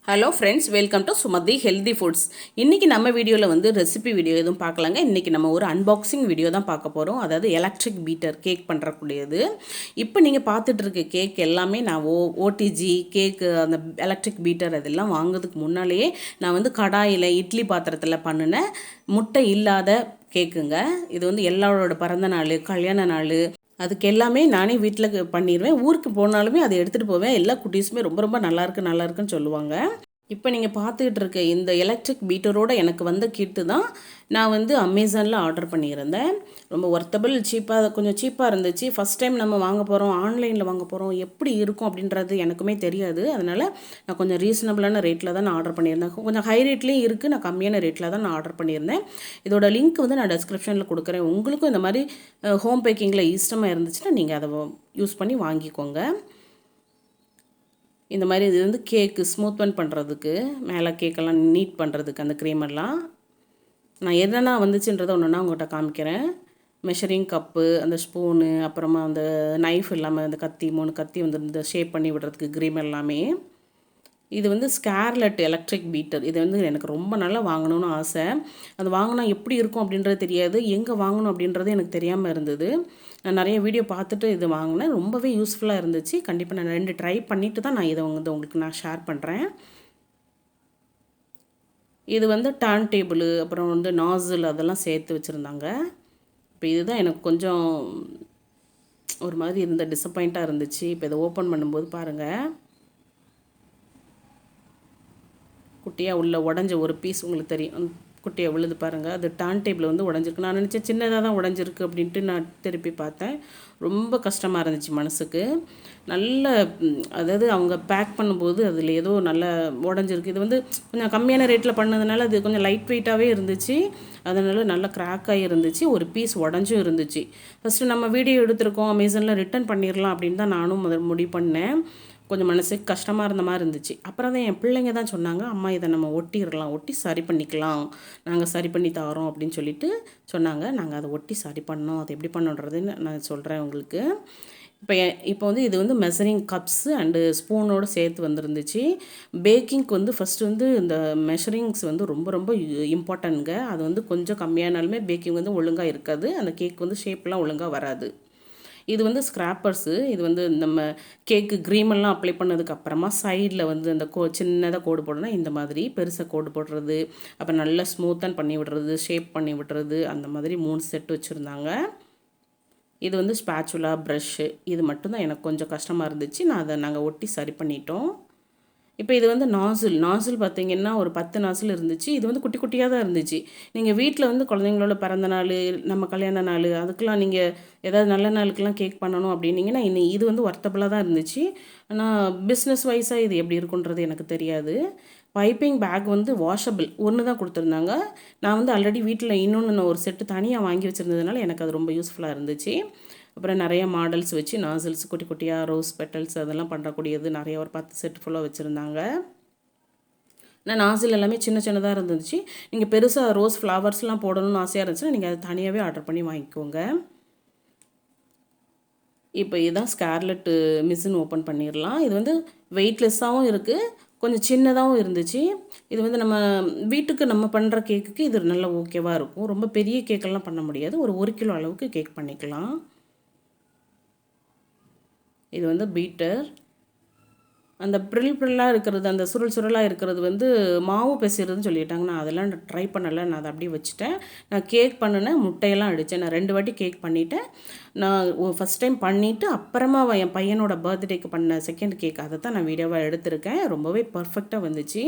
Hello friends, welcome to Sumathi healthy foods. இன்றைக்கி நம்ம வீடியோவில் வந்து ரெசிபி வீடியோ எதுவும் பார்க்கலாங்க. இன்றைக்கி நம்ம ஒரு அன்பாக்சிங் வீடியோ தான் பார்க்க போகிறோம். அதாவது எலக்ட்ரிக் பீட்டர் கேக் பண்ணுறக்கூடியது. இப்போ நீங்கள் பார்த்துட்டு இருக்க கேக் எல்லாமே நான் ஓடிஜி கேக்கு, அந்த எலக்ட்ரிக் பீட்டர் அதெல்லாம் வாங்குறதுக்கு முன்னாலேயே நான் வந்து கடாயில் இட்லி பாத்திரத்தில் பண்ணின முட்டை இல்லாத கேக்குங்க. இது வந்து எல்லாரோட பிறந்த நாள், கல்யாண நாள், அதுக்கு எல்லாமே நானே வீட்டில் பண்ணிடுவேன். ஊருக்கு போனாலுமே அதை எடுத்துகிட்டு போவேன். எல்லா குட்டீஸுமே ரொம்ப ரொம்ப நல்லாயிருக்குன்னு சொல்லுவாங்க. இப்போ நீங்கள் பார்த்துக்கிட்டு இருக்க இந்த எலக்ட்ரிக் பீட்டரோட எனக்கு வந்த கிட்டு தான் நான் வந்து அமேசானில் ஆர்டர் பண்ணியிருந்தேன். ரொம்ப ஒர்த்தபிள், கொஞ்சம் சீப்பாக இருந்துச்சு. ஃபஸ்ட் டைம் நம்ம வாங்க போகிறோம், ஆன்லைனில் வாங்க போகிறோம், எப்படி இருக்கும் அப்படின்றது எனக்குமே தெரியாது. அதனால் நான் கொஞ்சம் ரீசனபிளான ரேட்டில் தான் நான் ஆர்டர் பண்ணியிருந்தேன். கொஞ்சம் ஹை ரேட்லேயும் இருக்குது, நான் கம்மியான ரேட்டில் தான் நான் ஆர்டர் பண்ணியிருந்தேன். இதோட லிங்க் வந்து நான் டெஸ்கிரிப்ஷனில் கொடுக்குறேன். உங்களுக்கும் இந்த மாதிரி ஹோம் பேக்கிங்கில் இஷ்டமாக இருந்துச்சுன்னா நீங்கள் அதை யூஸ் பண்ணி வாங்கிக்கோங்க. இந்த மாதிரி இது வந்து கேக்கு ஸ்மூத் பண்ணுறதுக்கு, மேலே கேக்கெல்லாம் நீட் பண்ணுறதுக்கு அந்த க்ரீமெல்லாம் நான் என்னென்ன வந்துச்சுன்றதை ஒன்றுனா உங்கள்கிட்ட காமிக்கிறேன். மெஷரிங் கப்பு, அந்த ஸ்பூனு, அப்புறமா அந்த நைஃப் இல்லாமல் அந்த கத்தி, 3 கத்தி வந்து இந்த ஷேப் பண்ணி விடுறதுக்கு க்ரீம் எல்லாமே. இது வந்து ஸ்கார்லெட் எலக்ட்ரிக் பீட்டர். இது வந்து எனக்கு ரொம்ப நல்லா வாங்கணும்னு ஆசை. அது வாங்கினா எப்படி இருக்கும் அப்படின்றது தெரியாது, எங்கே வாங்கணும் அப்படின்றது எனக்கு தெரியாமல் இருந்தது. நான் நிறைய வீடியோ பார்த்துட்டு இது வாங்கினேன். ரொம்பவே யூஸ்ஃபுல்லாக இருந்துச்சு. கண்டிப்பாக நான் 2 ட்ரை பண்ணிவிட்டு தான் நான் இதை வந்து உங்களுக்கு நான் ஷேர் பண்ணுறேன். இது வந்து டர்ன் டேபிள், அப்புறம் வந்து நாசில் அதெல்லாம் சேர்த்து வச்சுருந்தாங்க. இப்போ இதுதான் எனக்கு கொஞ்சம் ஒரு மாதிரி இருந்த டிசப்பாயிண்ட்டாக இருந்துச்சு. இப்போ இதை ஓப்பன் பண்ணும்போது பாருங்கள், குட்டியாக உள்ள உடஞ்ச ஒரு பீஸ் உங்களுக்கு தெரியும், குட்டியாக விழுது பாருங்கள். அது டர்ன் டேபிள் வந்து உடஞ்சிருக்கு. நான் நினச்சேன் சின்னதாக தான் உடஞ்சிருக்கு அப்படின்ட்டு நான் திருப்பி பார்த்தேன். ரொம்ப கஷ்டமாக இருந்துச்சு மனசுக்கு. நல்ல அதாவது அவங்க பேக் பண்ணும்போது அதில் ஏதோ நல்லா உடஞ்சிருக்கு. இது வந்து கொஞ்சம் கம்மியான ரேட்டில் பண்ணதுனால அது கொஞ்சம் லைட் வெயிட்டாகவே இருந்துச்சு. அதனால நல்லா கிராக்காகி இருந்துச்சு. ஒரு பீஸ் உடஞ்சும் இருந்துச்சு. ஃபஸ்ட்டு நம்ம வீடியோ எடுத்திருக்கோம், அமேசானில் ரிட்டன் பண்ணிடலாம் அப்படின்னு தான் நானும் முடிவு பண்ணேன். கொஞ்சம் மனசுக்கு கஷ்டமாக இருந்த மாதிரி இருந்துச்சு. அப்புறம் தான் என் பிள்ளைங்க தான் சொன்னாங்க, அம்மா இதை நம்ம ஒட்டிடலாம், ஒட்டி சரி பண்ணிக்கலாம், நாங்கள் சரி பண்ணி தரோம் அப்படின்னு சொல்லிட்டு சொன்னாங்க. நாங்கள் அதை ஒட்டி சரி பண்ணோம். அது எப்படி பண்ணுன்றதுன்னு நான் சொல்கிறேன் உங்களுக்கு. இப்போ வந்து இது வந்து மெஷரிங் கப்ஸு அண்டு ஸ்பூனோடு சேர்த்து வந்துருந்துச்சு. பேக்கிங்க்கு வந்து ஃபஸ்ட்டு வந்து இந்த மெஷரிங்ஸ் வந்து ரொம்ப ரொம்ப இம்பார்ட்டன்ட்ங்க. அது வந்து கொஞ்சம் கம்மியானாலுமே பேக்கிங் வந்து ஒழுங்காக இருக்காது. அந்த கேக் வந்து ஷேப்லாம் ஒழுங்காக வராது. இது வந்து ஸ்க்ராப்பர்ஸு. இது வந்து நம்ம கேக்கு க்ரீமெல்லாம் அப்ளை பண்ணதுக்கு அப்புறமா சைடில் வந்து அந்த சின்னதாக கோடு போடணும். இந்த மாதிரி பெருசாக கோடு போடுறது, அப்புறம் நல்லா ஸ்மூத்தன் பண்ணி விடுறது, ஷேப் பண்ணி விடுறது, அந்த மாதிரி 3 செட் வச்சுருந்தாங்க. இது வந்து ஸ்பாச்சுலா, ப்ரஷ்ஷு, இது மட்டும்தான் எனக்கு கொஞ்சம் கஷ்டமாக இருந்துச்சு. நாங்கள் ஒட்டி சரி பண்ணிட்டோம். இப்போ இது வந்து நாசில் பார்த்திங்கன்னா ஒரு 10 நாசில் இருந்துச்சு. இது வந்து குட்டி குட்டியாக தான் இருந்துச்சு. நீங்கள் வீட்டில் வந்து குழந்தைங்களோட பிறந்த நாள், நம்ம கல்யாண நாள், அதுக்கெலாம் நீங்கள் ஏதாவது நல்ல நாளுக்கெலாம் கேக் பண்ணணும் அப்படின்னீங்கன்னா இது வந்து ஒர்த்தபுளாக தான் இருந்துச்சு. ஆனால் பிஸ்னஸ் வைஸாக இது எப்படி இருக்குன்றது எனக்கு தெரியாது. பைப்பிங் பேக் வந்து வாஷபிள் ஒன்று தான் கொடுத்துருந்தாங்க. நான் வந்து ஆல்ரெடி வீட்டில் இன்னொன்று ஒரு செட்டு தனியாக வாங்கி வச்சுருந்ததுனால எனக்கு அது ரொம்ப யூஸ்ஃபுல்லாக இருந்துச்சு. அப்புறம் நிறைய மாடல்ஸ் வச்சு நாசில்ஸ், குட்டி குட்டியாக ரோஸ் பெட்டல்ஸ் அதெல்லாம் பண்ணுறக்கூடியது நிறைய ஒரு 10 செட் ஃபுல்லாக வச்சுருந்தாங்க. நான் நாசில் எல்லாமே சின்ன சின்னதாக இருந்துச்சு. நீங்கள் பெருசாக ரோஸ் ஃப்ளவர்ஸ்லாம் போடணும்னு ஆசையாக இருந்துச்சுன்னா நீங்கள் அதை தனியாகவே ஆர்டர் பண்ணி வாங்கிக்கோங்க. இப்போ இதுதான் ஸ்கார்லெட்டு மிஷின் ஓப்பன் பண்ணிடலாம். இது வந்து வெயிட்லெஸ்ஸாகவும் இருக்குது, கொஞ்சம் சின்னதாகவும் இருந்துச்சு. இது வந்து நம்ம வீட்டுக்கு நம்ம பண்ணுற கேக்குக்கு இது நல்லா ஓகேவாக இருக்கும். ரொம்ப பெரிய கேக்கெல்லாம் பண்ண முடியாது. ஒரு 1 கிலோ அளவுக்கு கேக் பண்ணிக்கலாம். இது வந்து பீட்டர். அந்த ப்ரில்லாக இருக்கிறது, அந்த சுருளாக இருக்கிறது வந்து மாவு பிசைறதுன்னு சொல்லிட்டாங்க. நான் அதெல்லாம் ட்ரை பண்ணலை. நான் அதை அப்படியே வச்சுட்டேன். நான் கேக் பண்ணினேன், முட்டையெல்லாம் அடித்தேன். நான் 2 வாட்டி கேக் பண்ணிவிட்டேன். நான் ஃபஸ்ட் டைம் பண்ணிவிட்டு அப்புறமா என் பையனோட பர்த்டேக்கு பண்ண செகண்ட் கேக் அதை தான் நான் வீடியோவாக எடுத்திருக்கேன். ரொம்பவே பர்ஃபெக்டாக வந்துச்சு.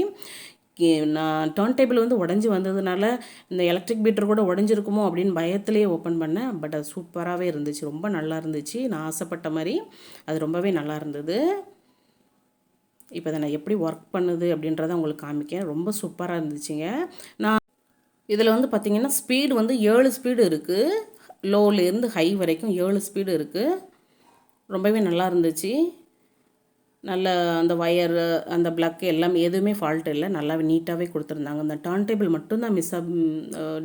நான் டர்ன் டேபிள் வந்து உடஞ்சி வந்ததுனால இந்த எலக்ட்ரிக் பீட்டர் கூட உடஞ்சிருக்குமோ அப்படின்னு பயத்திலே ஓப்பன் பண்ணேன். பட் அது சூப்பராகவே இருந்துச்சு, ரொம்ப நல்லா இருந்துச்சு. நான் ஆசைப்பட்ட மாதிரி அது ரொம்பவே நல்லா இருந்தது. இப்போ அதை நான் எப்படி ஒர்க் பண்ணுது அப்படின்றத உங்களுக்கு காமிக்கேன். ரொம்ப சூப்பராக இருந்துச்சுங்க. நான் இதில் வந்து பார்த்திங்கன்னா ஸ்பீடு வந்து 7 ஸ்பீடு இருக்குது. லோலேருந்து ஹை வரைக்கும் 7 ஸ்பீடு இருக்குது. ரொம்பவே நல்லா இருந்துச்சு. நல்ல அந்த ஒயர், அந்த ப்ளக் எல்லாம் எதுவுமே ஃபால்ட் இல்லை, நல்லாவே நீட்டாகவே கொடுத்துருந்தாங்க. அந்த டர்ன் டேபிள் மட்டும்தான்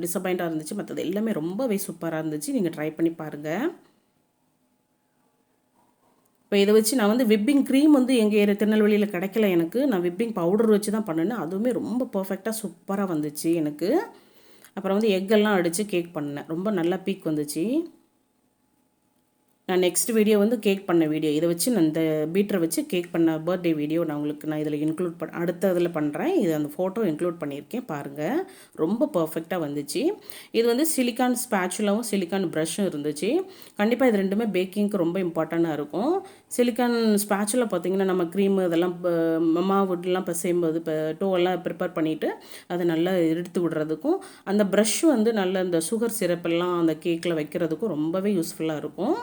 டிசப்பாயிண்ட்டாக இருந்துச்சு. மற்றது எல்லாமே ரொம்பவே சூப்பராக இருந்துச்சு. நீங்கள் ட்ரை பண்ணி பாருங்கள். இப்போ இதை வச்சு நான் வந்து விப்பிங் க்ரீம் வந்து எங்கள் ஏரியா திருநெல்வேலியில் கிடைக்கல எனக்கு. நான் விப்பிங் பவுடர் வச்சு தான் பண்ணினேன். அதுவுமே ரொம்ப பர்ஃபெக்டாக சூப்பராக வந்துச்சு எனக்கு. அப்புறம் வந்து எக்கெல்லாம் அடித்து கேக் பண்ணேன். ரொம்ப நல்லா பீக் வந்துச்சு. நான் நெக்ஸ்ட் வீடியோ வந்து கேக் பண்ண வீடியோ, இதை வச்சு நான் இந்த பீட்டரை வச்சு கேக் பண்ண பர்த்டே வீடியோ நான் இதில் இன்க்ளூட் அடுத்த இதில் பண்ணுறேன். இது அந்த ஃபோட்டோ இன்க்ளூட் பண்ணியிருக்கேன் பாருங்கள். ரொம்ப பர்ஃபெக்டாக வந்துச்சு. இது வந்து சிலிக்கான் ஸ்பேச்சுலாவும் சிலிக்கான் ப்ரஷ்ஷும் இருந்துச்சு. கண்டிப்பாக இது ரெண்டுமே பேக்கிங்க்கு ரொம்ப இம்பார்ட்டண்ட்டாக இருக்கும். சிலிக்கான் ஸ்பேச்சுலா பார்த்திங்கன்னா நம்ம க்ரீமு இதெல்லாம் மாவுலாம் பிசையும்போது டோவெல்லாம் ப்ரிப்பேர் பண்ணிவிட்டு அதை நல்லா எடுத்து விடுறதுக்கும், அந்த ப்ரஷ் வந்து நல்ல இந்த சுகர் சிரப்பெல்லாம் அந்த கேக்கில் வைக்கிறதுக்கும் ரொம்பவே யூஸ்ஃபுல்லாக இருக்கும்.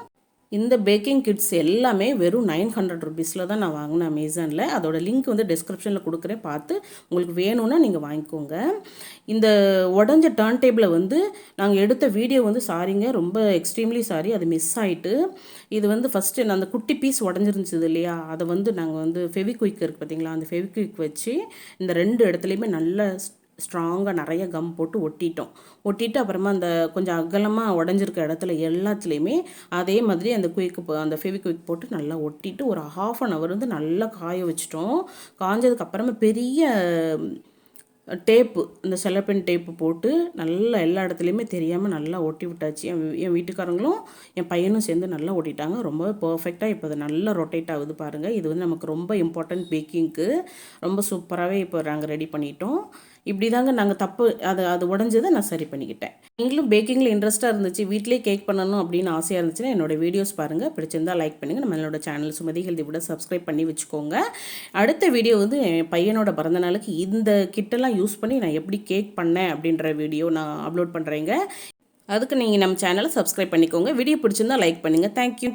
இந்த பேக்கிங் கிட்ஸ் எல்லாமே வெறும் 900 ருபீஸில் தான் நான் வாங்கினேன் அமேசானில். அதோட லிங்க் வந்து டிஸ்கிரிப்ஷனில் கொடுக்குறேன், பார்த்து உங்களுக்கு வேணும்னா நீங்கள் வாங்கிக்கோங்க. இந்த உடஞ்ச டர்ன் டேபிளை வந்து நாங்கள் எடுத்த வீடியோ வந்து சாரிங்க, ரொம்ப எக்ஸ்ட்ரீம்லி சாரி, அது மிஸ் ஆகிட்டு. இது வந்து ஃபஸ்ட்டு நான் அந்த குட்டி பீஸ் உடஞ்சிருந்துச்சு இல்லையா, அதை வந்து நாங்கள் வந்து ஃபெவிக்விக் இருக்குது பார்த்தீங்களா, அந்த ஃபெவிக்விக் வச்சு இந்த 2 இடத்துலையுமே நல்ல ஸ்ட்ராங்காக நிறைய கம் போட்டு ஒட்டிட்டு அப்புறமா அந்த கொஞ்சம் அகலமாக உடஞ்சிருக்க இடத்துல எல்லாத்துலேயுமே அதே மாதிரி அந்த ஃபெவிக்விக் போட்டு நல்லா ஒட்டிட்டு ஒரு 1/2 hour வந்து நல்லா காய வச்சிட்டோம். காஞ்சதுக்கப்புறமா பெரிய டேப்பு, இந்த செல்லப்பென் டேப்பு போட்டு நல்லா எல்லா இடத்துலையுமே தெரியாமல் நல்லா ஒட்டி விட்டாச்சு. என் வீட்டுக்காரங்களும் என் பையனும் சேர்ந்து நல்லா ஒட்டிட்டாங்க. ரொம்பவே பர்ஃபெக்டாக இப்போ அது நல்லா ரொட்டேட் ஆகுது பாருங்கள். இது வந்து நமக்கு ரொம்ப இம்பார்ட்டன்ட் பேக்கிங்க்கு. ரொம்ப சூப்பராகவே இப்போ நாங்கள் ரெடி பண்ணிட்டோம். இப்படி தாங்க நாங்கள் அது உடஞ்சதை நான் சரி பண்ணிக்கிட்டேன். நீங்களும் பேக்கிங்கில் இன்ட்ரெஸ்ட்டாக இருந்துச்சு, வீட்டிலே கேக் பண்ணணும் அப்படின்னு ஆசையாக இருந்துச்சுன்னா என்னோடய வீடியோஸ் பாருங்கள். பிடிச்சிருந்தால் லைக் பண்ணுங்கள். நம்மளோட சேனல் சுமதி ஹெல்தி விட சப்ஸ்கிரைப் பண்ணி வச்சுக்கோங்க. அடுத்த வீடியோ வந்து என் பையனோட பிறந்தநாளுக்கு இந்த கிட்டெல்லாம் யூஸ் பண்ணி நான் எப்படி கேக் பண்ணேன் அப்படின்ற வீடியோ நான் அப்லோட் பண்ணுறேங்க. அதுக்கு நீங்கள் நம்ம சேனலை சப்ஸ்கிரைப் பண்ணிக்கோங்க. வீடியோ பிடிச்சிருந்தால் லைக் பண்ணுங்கள். தேங்க்யூ.